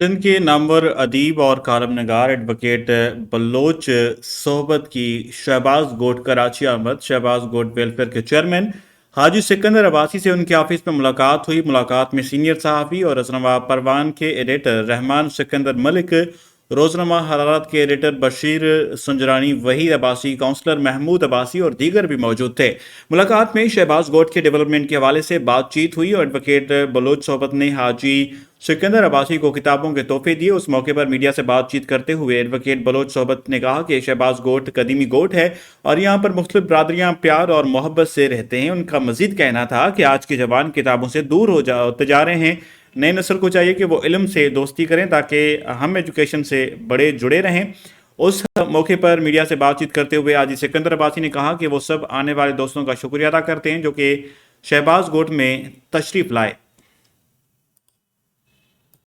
सिंध के नामवर अदीब और कालम नगार advocate Bloch सोहबत की शहबाज गोट कराची आमद। शहबाज गोट वेलफेयर के चेयरमैन हाजी सिकंदर अब्बासी से उनके ऑफिस में मुलाकात हुई। मुलाकात में सीनियर सहाफ़ी और रोज़नामा परवान के एडिटर रहमान सिकंदर मलिक, रोज़नामा हरारत के एडिटर बशीर सुंजरानी, वहीद अब्बासी, काउंसलर महमूद अब्बासी और दीगर भी मौजूद थे। मुलाकात में शहबाज गोट के डेवलपमेंट के हवाले से बातचीत हुई और एडवोकेट बलोच सोहबत ने हाजी सिकंदर अब्बासी को किताबों के तोहफे दिए। उस मौके पर मीडिया से बातचीत करते हुए एडवोकेट बलोच सोहबत ने कहा कि शहबाज गोट कदीमी गोट है और यहाँ पर मुख्तलिफ बरादरियाँ प्यार और मोहब्बत से रहते हैं। उनका मजीद कहना था कि आज के जवान किताबों से दूर होते जा रहे हैं। नई नस्ल को चाहिए कि वो इल्म से दोस्ती करें ताकि हम एजुकेशन से बड़े जुड़े रहें। उस मौके पर मीडिया से बातचीत करते हुए हाजी सिकंदर अब्बासी ने कहा कि वो सब आने वाले दोस्तों का शुक्रिया अदा करते हैं जो कि शहबाज गोट में तशरीफ़ लाए।